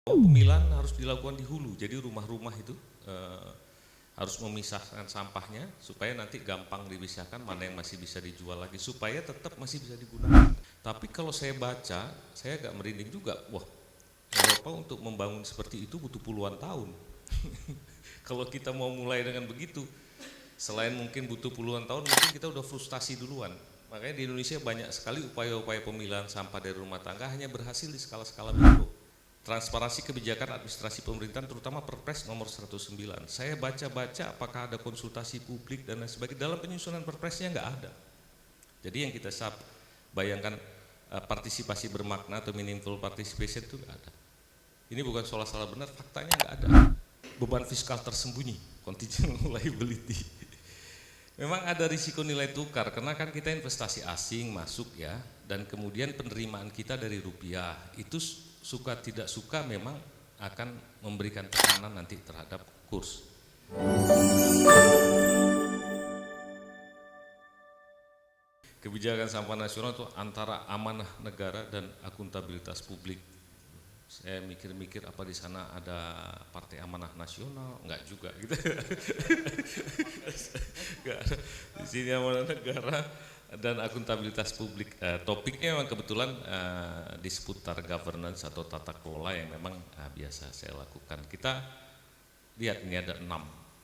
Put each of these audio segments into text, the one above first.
Pemilahan harus dilakukan di hulu, jadi rumah-rumah itu harus memisahkan sampahnya supaya nanti gampang dipisahkan mana yang masih bisa dijual lagi supaya tetap masih bisa digunakan. Tapi kalau saya baca, saya agak merinding juga. Wah, Eropa untuk membangun seperti itu butuh puluhan tahun. Kalau kita mau mulai dengan begitu, selain mungkin butuh puluhan tahun, mungkin kita udah frustasi duluan. Makanya di Indonesia banyak sekali upaya-upaya pemilahan sampah dari rumah tangga hanya berhasil di skala-skala mikro. Transparansi kebijakan administrasi pemerintahan terutama Perpres nomor 109. Saya baca-baca apakah ada konsultasi publik dan lain sebagainya. Dalam penyusunan Perpresnya nggak ada. Jadi yang kita bayangkan partisipasi bermakna atau meaningful participation itu nggak ada. Ini bukan soal salah benar, faktanya nggak ada. Beban fiskal tersembunyi, contingent liability. Memang ada risiko nilai tukar karena kan kita investasi asing masuk ya, dan kemudian penerimaan kita dari rupiah itu suka tidak suka memang akan memberikan tekanan nanti terhadap kurs. Kebijakan sampah nasional itu antara amanah negara dan akuntabilitas publik. Saya mikir-mikir apa di sana ada Partai Amanah Nasional, enggak juga gitu. Enggak ada. Di sini amanah negara dan akuntabilitas publik. Topiknya memang kebetulan di seputar governance atau tata kelola yang memang biasa saya lakukan. Kita lihat ini ada 6.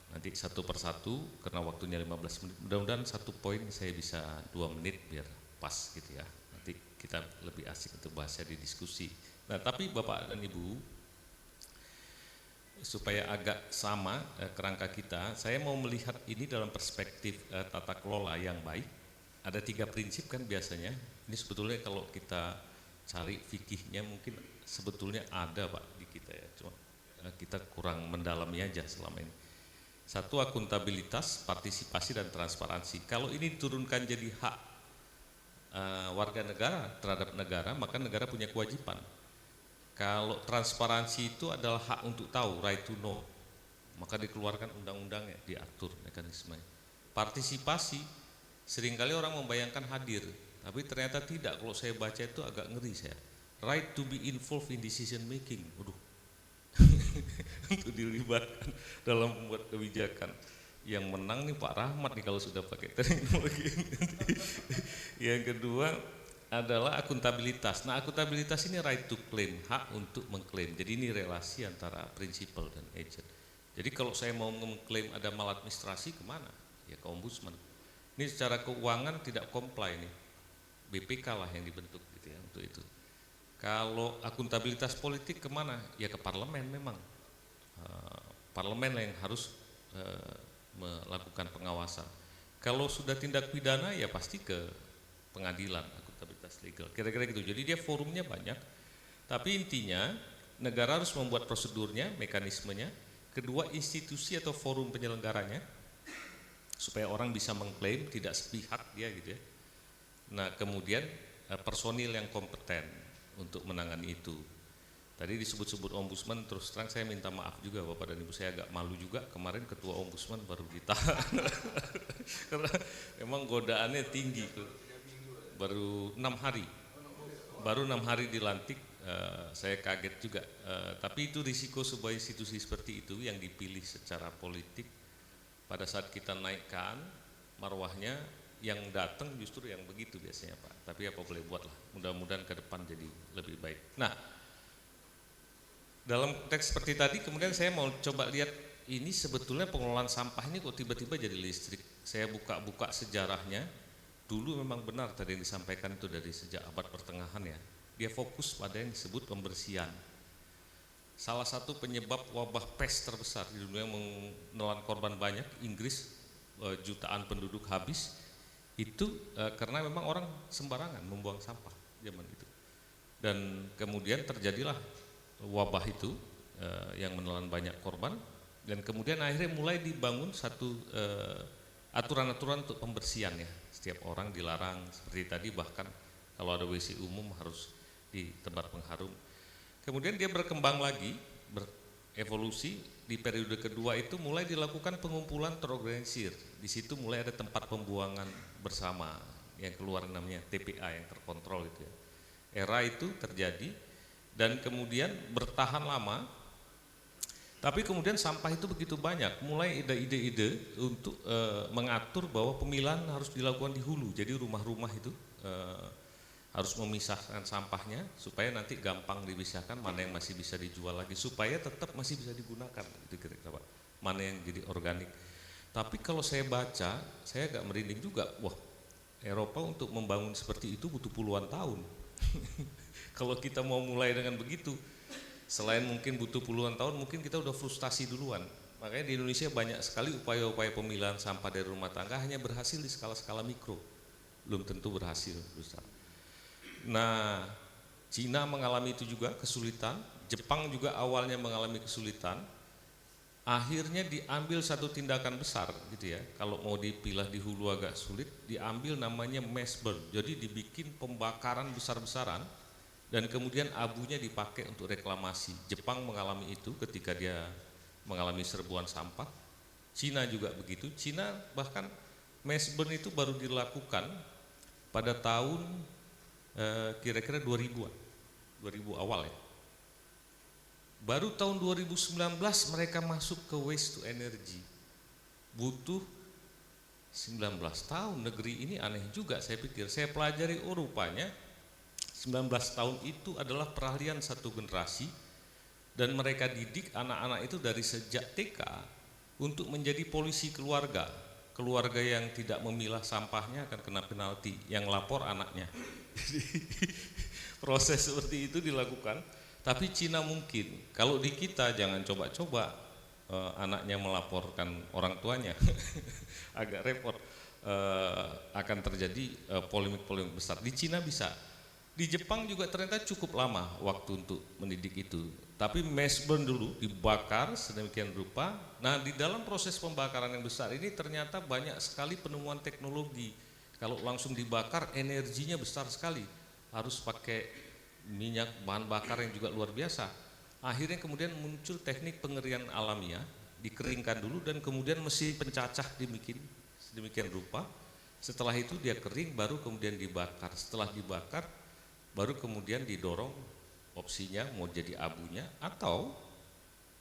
Nanti satu persatu karena waktunya 15 menit. Mudah-mudahan satu poin saya bisa 2 menit biar pas gitu ya. Nanti kita lebih asik untuk bahasnya di diskusi. Nah, tapi Bapak dan Ibu, supaya agak sama kerangka kita, saya mau melihat ini dalam perspektif tata kelola yang baik. Ada 3 prinsip kan biasanya. Ini sebetulnya kalau kita cari fikihnya mungkin sebetulnya ada Pak di kita ya, cuma kita kurang mendalami aja selama ini. 1, akuntabilitas, partisipasi dan transparansi. Kalau ini diturunkan jadi hak warga negara terhadap negara, maka negara punya kewajiban. Kalau transparansi itu adalah hak untuk tahu, right to know, maka dikeluarkan undang-undangnya, diatur mekanismenya. Partisipasi, seringkali orang membayangkan hadir, tapi ternyata tidak. Kalau saya baca itu agak ngeri saya. Right to be involved in decision making, waduh, untuk dilibatkan dalam membuat kebijakan. Yang menang nih Pak Rahmat nih kalau sudah pakai teknologi. Yang kedua adalah akuntabilitas. Nah, akuntabilitas ini right to claim, hak untuk mengklaim. Jadi ini relasi antara prinsipal dan agent. Jadi kalau saya mau mengklaim ada maladministrasi kemana? Ya ke ombudsman. Ini secara keuangan tidak comply nih. BPK lah yang dibentuk gitu ya untuk itu. Kalau akuntabilitas politik kemana? Ya ke parlemen memang. Parlemen yang harus melakukan pengawasan. Kalau sudah tindak pidana ya pasti ke pengadilan, akuntabilitas legal. Kira-kira gitu. Jadi dia forumnya banyak. Tapi intinya negara harus membuat prosedurnya, mekanismenya. Kedua, institusi atau forum penyelenggaranya supaya orang bisa mengklaim tidak sepihak dia gitu ya. Nah, kemudian personil yang kompeten untuk menangani itu. Tadi disebut-sebut ombudsman, terus terang saya minta maaf juga Bapak dan Ibu, saya agak malu juga kemarin ketua ombudsman baru ditahan. Karena memang godaannya tinggi tuh. Baru 6 hari. Baru 6 hari dilantik, saya kaget juga. Tapi itu risiko sebuah institusi seperti itu yang dipilih secara politik. Pada saat kita naikkan marwahnya, yang datang justru yang begitu biasanya Pak. Tapi apa boleh buat lah, mudah-mudahan ke depan jadi lebih baik. Nah, dalam teks seperti tadi kemudian saya mau coba lihat ini sebetulnya pengelolaan sampah ini kok tiba-tiba jadi listrik. Saya buka-buka sejarahnya, dulu memang benar tadi yang disampaikan itu dari sejak abad pertengahan ya. Dia fokus pada yang disebut pembersihan. Salah satu penyebab wabah pest terbesar di dunia yang menelan korban banyak, Inggris, jutaan penduduk habis, itu karena memang orang sembarangan membuang sampah zaman itu. Dan kemudian terjadilah wabah itu yang menelan banyak korban, dan kemudian akhirnya mulai dibangun satu aturan-aturan untuk pembersihan ya. Setiap orang dilarang seperti tadi, bahkan kalau ada WC umum harus di tempat pengharum. Kemudian dia berkembang lagi, berevolusi. Di periode kedua itu mulai dilakukan pengumpulan terorganisir. Di situ mulai ada tempat pembuangan bersama yang keluar namanya TPA yang terkontrol itu ya. Era itu terjadi dan kemudian bertahan lama. Tapi kemudian sampah itu begitu banyak, mulai ada ide-ide untuk mengatur bahwa pemilahan harus dilakukan di hulu. Jadi rumah-rumah itu harus memisahkan sampahnya supaya nanti gampang dipisahkan mana yang masih bisa dijual lagi, supaya tetap masih bisa digunakan. Itu kira-kira Pak, mana yang jadi organik. Tapi kalau saya baca, saya agak merinding juga. Wah, Eropa untuk membangun seperti itu butuh puluhan tahun. Kalau kita mau mulai dengan begitu, selain mungkin butuh puluhan tahun, mungkin kita udah frustasi duluan. Makanya di Indonesia banyak sekali upaya-upaya pemilahan sampah dari rumah tangga hanya berhasil di skala-skala mikro, belum tentu berhasil besar. Nah, Cina mengalami itu juga kesulitan, Jepang juga awalnya mengalami kesulitan. Akhirnya diambil satu tindakan besar gitu ya. Kalau mau dipilah di hulu agak sulit, diambil namanya mass burn. Jadi dibikin pembakaran besar-besaran dan kemudian abunya dipakai untuk reklamasi. Jepang mengalami itu ketika dia mengalami serbuan sampah. Cina juga begitu. Cina bahkan mass burn itu baru dilakukan pada tahun kira-kira 2000-an, 2000 awal ya. Baru tahun 2019 mereka masuk ke waste to energy. Butuh 19 tahun. Negeri ini aneh juga saya pikir. Saya pelajari, oh rupanya 19 tahun itu adalah peralihan satu generasi, dan mereka didik anak-anak itu dari sejak TK untuk menjadi polisi keluarga. Keluarga yang tidak memilah sampahnya akan kena penalti, yang lapor anaknya. Jadi proses seperti itu dilakukan. Tapi Cina mungkin, kalau di kita jangan coba-coba anaknya melaporkan orang tuanya. Agak repot, akan terjadi polemik-polemik besar. Di Cina bisa. Di Jepang juga ternyata cukup lama waktu untuk mendidik itu. Tapi mass burn dulu, dibakar sedemikian rupa. Nah, di dalam proses pembakaran yang besar ini ternyata banyak sekali penemuan teknologi. Kalau langsung dibakar energinya besar sekali. Harus pakai minyak, bahan bakar yang juga luar biasa. Akhirnya kemudian muncul teknik pengerian alamiah, dikeringkan dulu dan kemudian mesin pencacah dibikin sedemikian rupa. Setelah itu dia kering, baru kemudian dibakar. Setelah dibakar, baru kemudian didorong opsinya mau jadi abunya atau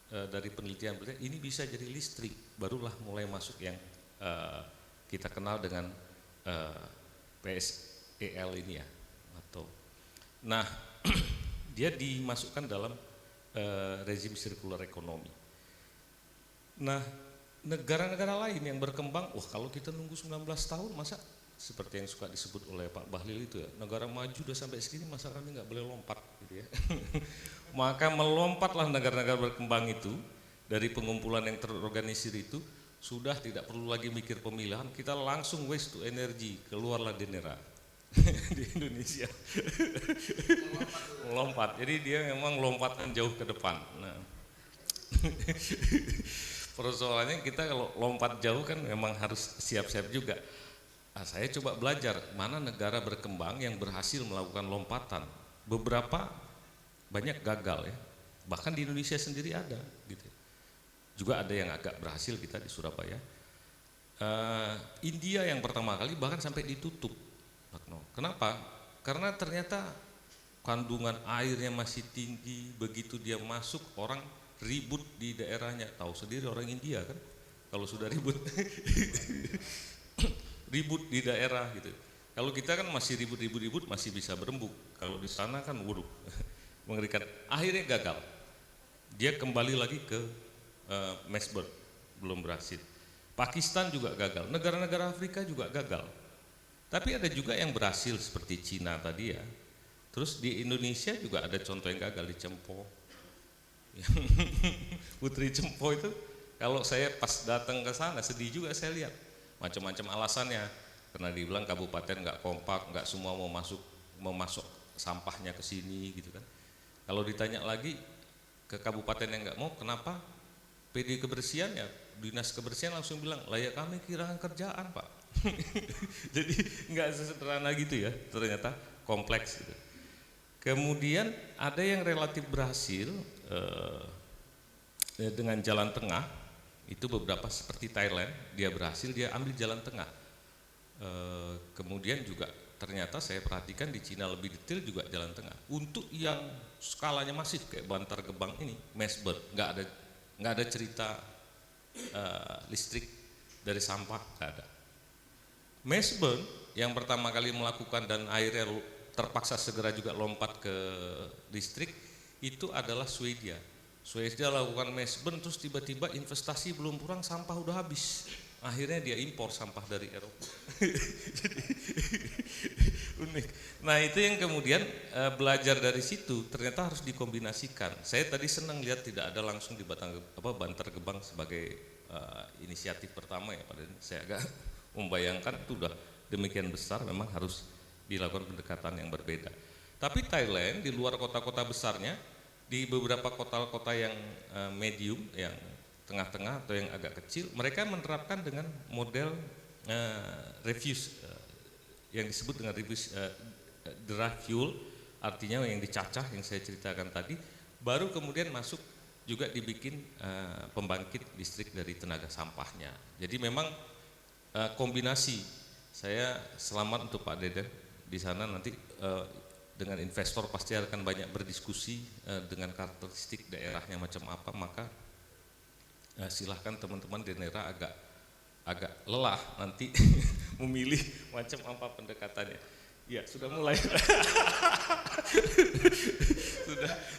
dari penelitian ini bisa jadi listrik. Barulah mulai masuk yang kita kenal dengan PSEL ini ya. Nah, dia dimasukkan dalam rezim sirkular ekonomi. Nah, negara-negara lain yang berkembang, wah kalau kita nunggu 19 tahun masa seperti yang suka disebut oleh Pak Bahlil itu ya, negara maju udah sampai segini masa kami nggak boleh lompat gitu ya. Maka melompatlah negara-negara berkembang itu dari pengumpulan yang terorganisir itu, sudah tidak perlu lagi mikir pemilihan, kita langsung waste to energy, keluarlah Denera. Di Indonesia lompat, jadi dia memang lompatan jauh ke depan. Nah, persoalannya kita kalau lompat jauh kan memang harus siap-siap juga. Nah, saya coba belajar mana negara berkembang yang berhasil melakukan lompatan. Beberapa banyak gagal ya, bahkan di Indonesia sendiri ada gitu. Juga ada yang agak berhasil, kita di Surabaya. India yang pertama kali bahkan sampai ditutup. Kenapa? Karena ternyata kandungan airnya masih tinggi, begitu dia masuk orang ribut di daerahnya. Tahu sendiri orang India kan, kalau sudah ribut ribut di daerah gitu. Kalau kita kan masih ribut-ribut masih bisa berembuk. Kalau di sana kan waduh mengerikan. Akhirnya gagal. Dia kembali lagi ke mass burn, belum berhasil. Pakistan juga gagal. Negara-negara Afrika juga gagal. Tapi ada juga yang berhasil seperti Cina tadi ya. Terus di Indonesia juga ada contoh yang gagal di Cempo. Putri Cempo itu kalau saya pas datang ke sana sedih juga saya lihat. Macam-macam alasannya. Karena dibilang kabupaten nggak kompak, nggak semua mau masuk sampahnya ke sini gitu kan. Kalau ditanya lagi ke kabupaten yang nggak mau, kenapa? PD kebersihan ya, dinas kebersihan langsung bilang, lah ya kami kehilangan kerjaan Pak. Jadi nggak sesederhana gitu ya, ternyata kompleks gitu. Kemudian ada yang relatif berhasil dengan jalan tengah, itu beberapa seperti Thailand, dia berhasil, dia ambil jalan tengah. Kemudian juga ternyata saya perhatikan di Cina lebih detail juga jalan tengah. Untuk yang skalanya masif kayak Bantar Gebang ini, Mesbert, nggak ada cerita listrik dari sampah, nggak ada. Mesbert yang pertama kali melakukan dan akhirnya terpaksa segera juga lompat ke listrik itu adalah Swedia. Swedia lakukan Mesbert, terus tiba-tiba investasi belum kurang, sampah udah habis. Akhirnya dia impor sampah dari Eropa. Jadi unik. Nah itu yang kemudian belajar dari situ ternyata harus dikombinasikan. Saya tadi senang lihat tidak ada langsung di Bantar Gebang sebagai inisiatif pertama ya, padahal saya agak membayangkan itu udah demikian besar, memang harus dilakukan pendekatan yang berbeda. Tapi Thailand di luar kota-kota besarnya, di beberapa kota-kota yang medium, yang tengah-tengah atau yang agak kecil, mereka menerapkan dengan model refuse yang disebut dengan refuse dry fuel, artinya yang dicacah yang saya ceritakan tadi, baru kemudian masuk juga dibikin pembangkit listrik dari tenaga sampahnya. Jadi memang kombinasi. Saya selamat untuk Pak Deden di sana, nanti dengan investor pasti akan banyak berdiskusi dengan karakteristik daerahnya macam apa, maka silahkan teman-teman di daerah agak lelah nanti memilih macam apa pendekatannya. Ya sudah mulai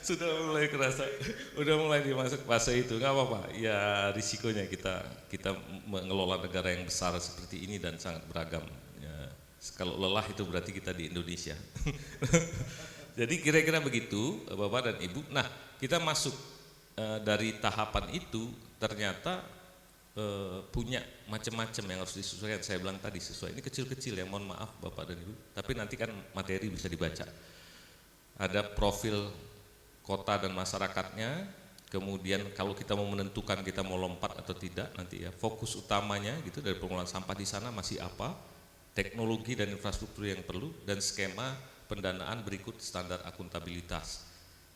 sudah mulai kerasa, udah mulai dimasuk fase itu, nggak apa-apa. Ya risikonya kita mengelola negara yang besar seperti ini dan sangat beragam. Ya, kalau lelah itu berarti kita di Indonesia. Jadi kira-kira begitu Bapak dan Ibu. Nah kita masuk dari tahapan itu ternyata punya macam-macam yang harus disesuaikan. Saya bilang tadi sesuai, ini kecil-kecil ya, mohon maaf Bapak dan Ibu, tapi nanti kan materi bisa dibaca. Ada profil kota dan masyarakatnya, kemudian kalau kita mau menentukan kita mau lompat atau tidak nanti ya, fokus utamanya gitu dari pengelolaan sampah di sana masih apa, teknologi dan infrastruktur yang perlu, dan skema pendanaan berikut standar akuntabilitas.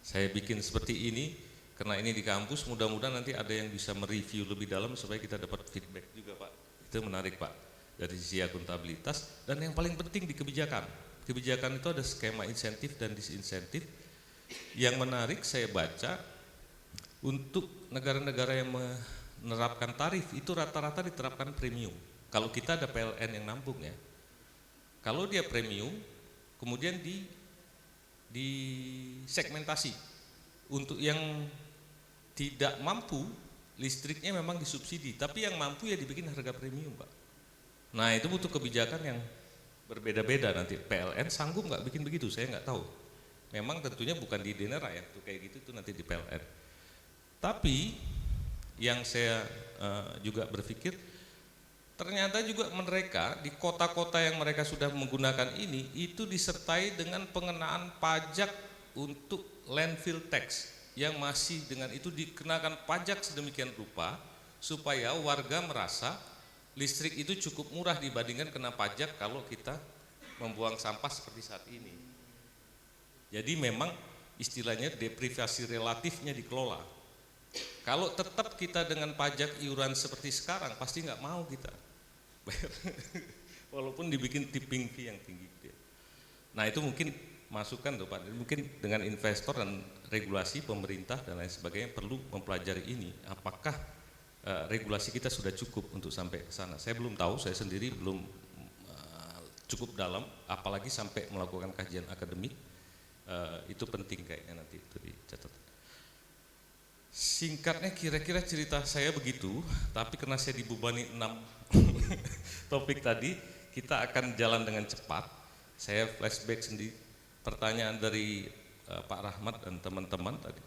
Saya bikin seperti ini karena ini di kampus, mudah-mudahan nanti ada yang bisa mereview lebih dalam supaya kita dapat feedback juga Pak. Itu menarik Pak, dari sisi akuntabilitas. Dan yang paling penting di kebijakan. Kebijakan itu ada skema insentif dan disinsentif. Yang menarik saya baca, untuk negara-negara yang menerapkan tarif itu rata-rata diterapkan premium. Kalau kita ada PLN yang nampung ya. Kalau dia premium, kemudian di segmentasi. Untuk yang tidak mampu, listriknya memang disubsidi, tapi yang mampu ya dibikin harga premium Pak. Nah itu butuh kebijakan yang berbeda-beda nanti. PLN sanggup nggak bikin begitu, saya nggak tahu. Memang tentunya bukan di Denera ya, tuh kayak gitu itu nanti di PLN. Tapi yang saya juga berpikir, ternyata juga mereka di kota-kota yang mereka sudah menggunakan ini, itu disertai dengan pengenaan pajak untuk landfill tax, yang masih dengan itu dikenakan pajak sedemikian rupa supaya warga merasa listrik itu cukup murah dibandingkan kena pajak kalau kita membuang sampah seperti saat ini. Jadi memang istilahnya deprivasi relatifnya dikelola. Kalau tetap kita dengan pajak iuran seperti sekarang pasti nggak mau kita bayar. Walaupun dibikin tipping fee yang tinggi. Nah itu mungkin masukan tuh Pak, mungkin dengan investor dan regulasi pemerintah dan lain sebagainya perlu mempelajari ini, apakah regulasi kita sudah cukup untuk sampai ke sana. Saya belum tahu, saya sendiri belum cukup dalam, apalagi sampai melakukan kajian akademik. Itu penting kayaknya nanti itu dicatat. Singkatnya kira-kira cerita saya begitu, tapi karena saya dibebani 6 topik tadi, kita akan jalan dengan cepat. Saya flashback sendiri. Pertanyaan dari Pak Rahmat dan teman-teman tadi.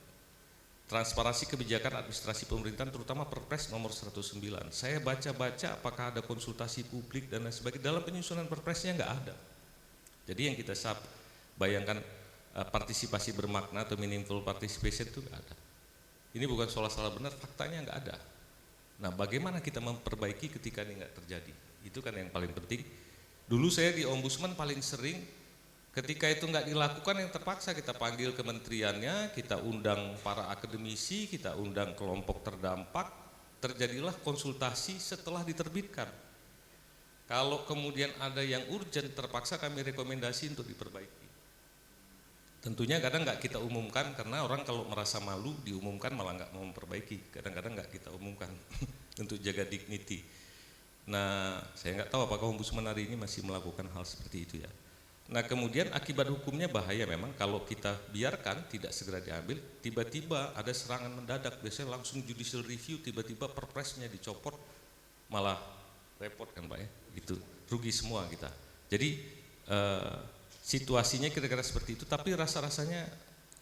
Transparansi kebijakan administrasi pemerintahan terutama Perpres nomor 109. Saya baca-baca apakah ada konsultasi publik dan lain sebagainya. Dalam penyusunan Perpresnya nggak ada. Jadi yang kita bayangkan partisipasi bermakna atau meaningful participation itu nggak ada. Ini bukan soal salah benar, faktanya nggak ada. Nah bagaimana kita memperbaiki ketika ini nggak terjadi? Itu kan yang paling penting. Dulu saya di Ombudsman paling sering ketika itu nggak dilakukan, yang terpaksa kita panggil kementeriannya, kita undang para akademisi, kita undang kelompok terdampak, terjadilah konsultasi setelah diterbitkan. Kalau kemudian ada yang urgent, terpaksa kami rekomendasi untuk diperbaiki. Tentunya kadang nggak kita umumkan karena orang kalau merasa malu diumumkan malah nggak mau memperbaiki. Kadang-kadang nggak kita umumkan untuk jaga dignity. Nah, saya nggak tahu apakah Ombudsman hari ini masih melakukan hal seperti itu ya. Nah, kemudian akibat hukumnya bahaya memang kalau kita biarkan tidak segera diambil, tiba-tiba ada serangan mendadak, biasanya langsung judicial review, tiba-tiba perpresnya dicopot, malah repot kan Pak ya, itu rugi semua kita. Jadi situasinya kira-kira seperti itu, tapi rasa-rasanya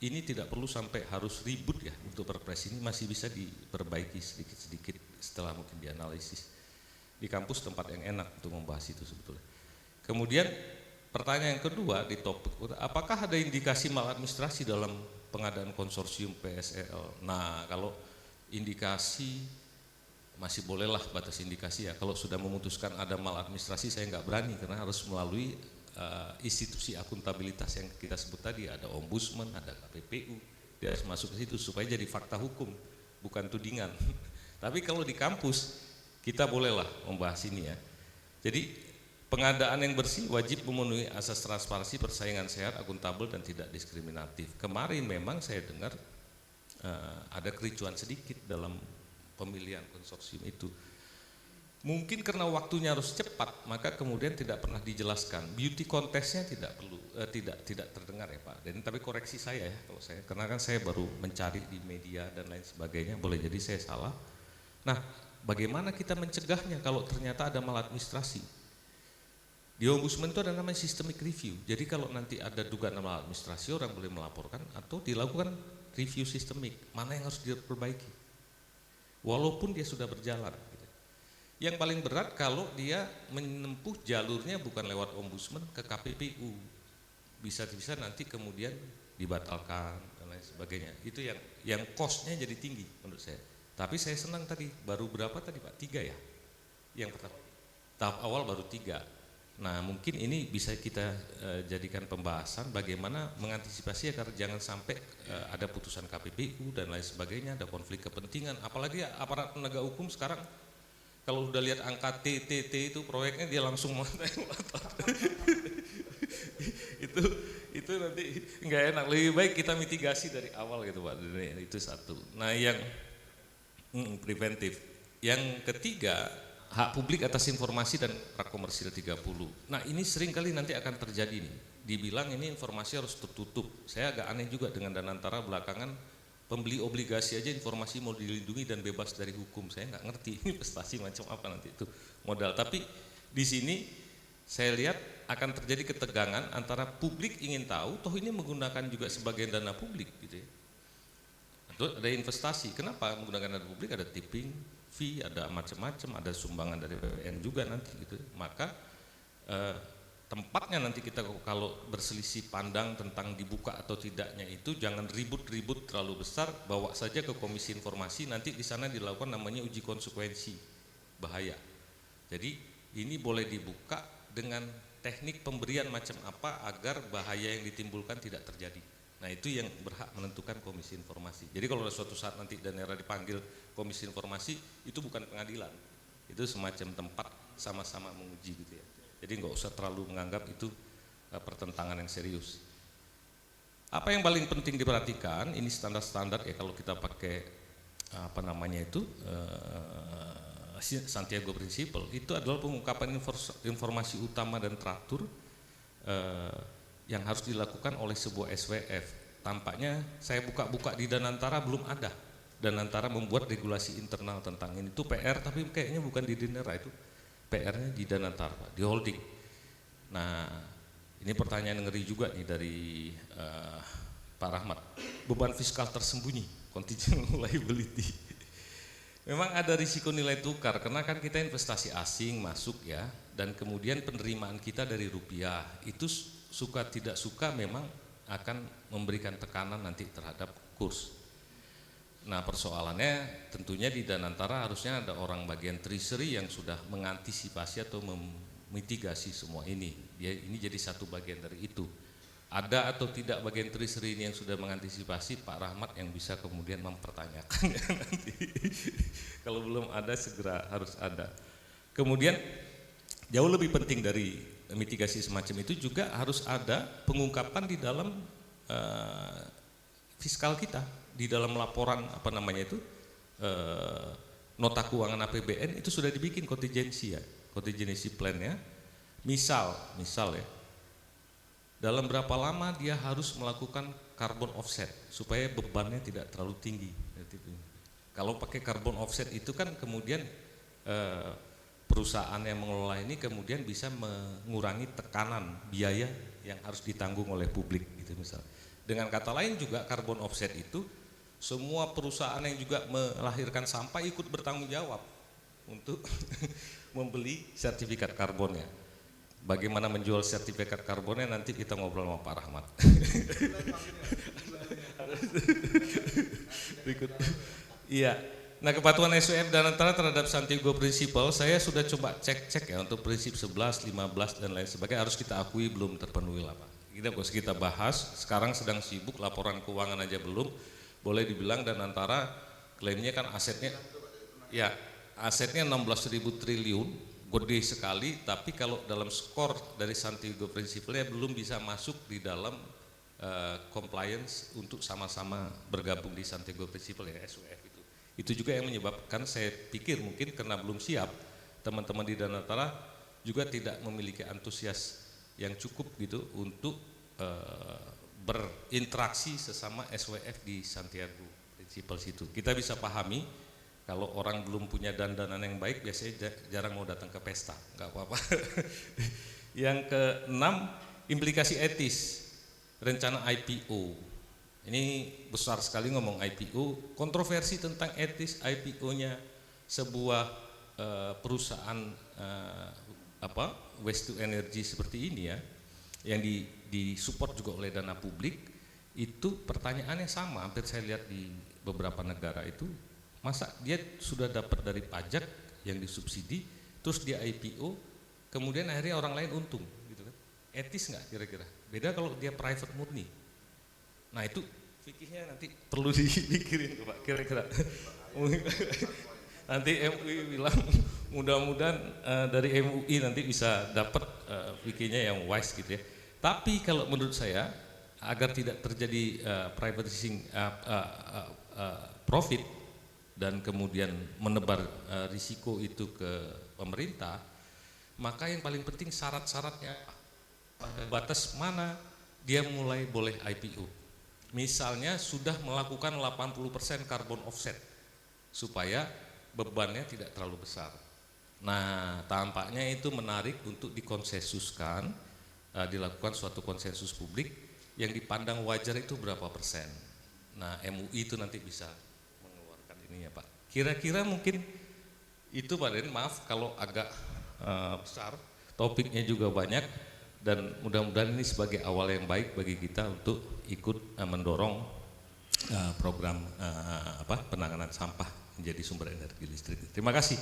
ini tidak perlu sampai harus ribut ya untuk perpres ini, masih bisa diperbaiki sedikit-sedikit setelah mungkin dianalisis. Di kampus tempat yang enak untuk membahas itu sebetulnya. Kemudian pertanyaan yang kedua di topik, apakah ada indikasi maladministrasi dalam pengadaan konsorsium PSEL? Nah, kalau indikasi masih bolehlah batas indikasi ya. Kalau sudah memutuskan ada maladministrasi saya nggak berani karena harus melalui institusi akuntabilitas yang kita sebut tadi, ada ombudsman, ada KPPU, dia harus masuk ke situ supaya jadi fakta hukum, bukan tudingan. Tapi kalau di kampus kita bolehlah membahas ini ya. Jadi pengadaan yang bersih wajib memenuhi asas transparansi, persaingan sehat, akuntabel dan tidak diskriminatif. Kemarin memang saya dengar ada kericuan sedikit dalam pemilihan konsorsium itu. Mungkin karena waktunya harus cepat, maka kemudian tidak pernah dijelaskan. Beauty contestnya tidak perlu, tidak terdengar ya Pak. Dan tapi koreksi saya ya kalau saya, karena kan saya baru mencari di media dan lain sebagainya. Boleh jadi saya salah. Nah, bagaimana kita mencegahnya kalau ternyata ada maladministrasi? Di Ombudsman itu ada namanya systemic review. Jadi kalau nanti ada dugaan maladministrasi, orang boleh melaporkan atau dilakukan review sistemik. Mana yang harus diperbaiki? Walaupun dia sudah berjalan. Yang paling berat kalau dia menempuh jalurnya bukan lewat ombudsman ke KPPU, bisa-bisa nanti kemudian dibatalkan dan lain sebagainya. Itu yang cost-nya jadi tinggi menurut saya. Tapi saya senang tadi, baru berapa tadi Pak? 3 ya? Yang pertama, tahap awal baru 3. Nah mungkin ini bisa kita jadikan pembahasan bagaimana mengantisipasi agar jangan sampai ada putusan KPPU dan lain sebagainya, ada konflik kepentingan. Apalagi aparat penegak hukum sekarang kalau udah lihat angka TTT itu proyeknya dia langsung itu nanti nggak enak. Lebih baik kita mitigasi dari awal gitu Pak. Itu satu. Nah yang preventif. Yang ketiga, hak publik atas informasi dan prakomersil 30. Nah ini sering kali nanti akan terjadi nih. Dibilang ini informasi harus tertutup. Saya agak aneh juga dengan Danantara belakangan. Pembeli obligasi aja informasi mau dilindungi dan bebas dari hukum. Saya nggak ngerti investasi macam apa nanti itu modal. Tapi di sini saya lihat akan terjadi ketegangan antara publik ingin tahu, toh ini menggunakan juga sebagian dana publik gitu ya. Itu ada investasi. Kenapa menggunakan dana publik? Ada tipping fee, ada macam-macam, ada sumbangan dari BPN juga nanti gitu. Maka tempatnya nanti kita kalau berselisih pandang tentang dibuka atau tidaknya itu jangan ribut-ribut terlalu besar, bawa saja ke Komisi Informasi, nanti di sana dilakukan namanya uji konsekuensi bahaya. Jadi ini boleh dibuka dengan teknik pemberian macam apa agar bahaya yang ditimbulkan tidak terjadi. Nah itu yang berhak menentukan Komisi Informasi. Jadi kalau suatu saat nanti Danera dipanggil Komisi Informasi, itu bukan pengadilan, itu semacam tempat sama-sama menguji gitu ya. Jadi nggak usah terlalu menganggap itu pertentangan yang serius. Apa yang paling penting diperhatikan, ini standar-standar ya kalau kita pakai apa namanya itu Santiago Principle, itu adalah pengungkapan informasi utama dan teratur yang harus dilakukan oleh sebuah SWF. Tampaknya saya buka-buka di Danantara belum ada. Danantara membuat regulasi internal tentang ini. Itu PR tapi kayaknya bukan di Danera, itu PR-nya di Danantara, Pak, di holding. Nah, ini pertanyaan ngeri juga nih dari Pak Rahmat. Beban fiskal tersembunyi, contingent liability. Memang ada risiko nilai tukar karena kan kita investasi asing masuk ya, dan kemudian penerimaan kita dari rupiah itu suka tidak suka memang akan memberikan tekanan nanti terhadap kurs. Nah persoalannya tentunya di Danantara harusnya ada orang bagian treasury yang sudah mengantisipasi atau memitigasi semua ini. Ini jadi satu bagian dari itu. Ada atau tidak bagian treasury ini yang sudah mengantisipasi, Pak Rahmat yang bisa kemudian mempertanyakan nanti. Kalau belum ada segera harus ada. Kemudian jauh lebih penting dari mitigasi semacam itu juga harus ada pengungkapan di dalam fiskal kita, di dalam laporan apa namanya itu nota keuangan APBN itu sudah dibikin kontingensi ya, contingency plan ya. Misal ya, dalam berapa lama dia harus melakukan carbon offset supaya bebannya tidak terlalu tinggi. Kalau pakai carbon offset itu kan kemudian perusahaan yang mengelola ini kemudian bisa mengurangi tekanan biaya yang harus ditanggung oleh publik gitu misal. Dengan kata lain juga carbon offset itu semua perusahaan yang juga melahirkan sampah ikut bertanggung jawab untuk membeli sertifikat karbonnya. Bagaimana menjual sertifikat karbonnya nanti kita ngobrol sama Pak Rahmat. Berikut. Iya. Nah, kepatuhan SWF Danantara terhadap Santiago Principle saya sudah coba cek ya untuk prinsip 11, 15 dan lain sebagainya harus kita akui belum terpenuhi lah Pak. Kita bahas, sekarang sedang sibuk laporan keuangan aja belum. Boleh dibilang Danantara klaimnya kan asetnya ya asetnya 16.000 triliun, gede sekali, tapi kalau dalam skor dari Santiago Principle-nya belum bisa masuk di dalam compliance untuk sama-sama bergabung di Santiago Principle ya SWF itu. Itu juga yang menyebabkan saya pikir mungkin karena belum siap teman-teman di Danantara juga tidak memiliki antusias yang cukup gitu untuk berinteraksi sesama SWF di Santiago Principles itu. Kita bisa pahami kalau orang belum punya dandanan yang baik biasanya jarang mau datang ke pesta, nggak apa-apa. Yang keenam, implikasi etis rencana IPO. Ini besar sekali ngomong IPO, kontroversi tentang etis IPO-nya sebuah perusahaan waste to energy seperti ini ya, yang disupport juga oleh dana publik, itu pertanyaannya sama, hampir saya lihat di beberapa negara itu, masa dia sudah dapat dari pajak yang disubsidi, terus dia IPO, kemudian akhirnya orang lain untung, gitu kan? Etis nggak kira-kira? Beda kalau dia private murni. Nah itu fikihnya nanti perlu dipikirin Pak, kira-kira. Nanti MUI bilang mudah-mudahan dari MUI nanti bisa dapat fikihnya yang wise gitu ya. Tapi kalau menurut saya agar tidak terjadi privatizing profit dan kemudian menebar risiko itu ke pemerintah, maka yang paling penting syarat-syaratnya pada batas mana dia mulai boleh IPO. Misalnya sudah melakukan 80% carbon offset supaya bebannya tidak terlalu besar. Nah, tampaknya itu menarik untuk dikonsensuskan, dilakukan suatu konsensus publik yang dipandang wajar itu berapa persen. Nah, MUI itu nanti bisa mengeluarkan ini ya Pak. Kira-kira mungkin itu Pak Den, maaf kalau agak besar, topiknya juga banyak dan mudah-mudahan ini sebagai awal yang baik bagi kita untuk ikut mendorong program penanganan sampah menjadi sumber energi listrik. Terima kasih.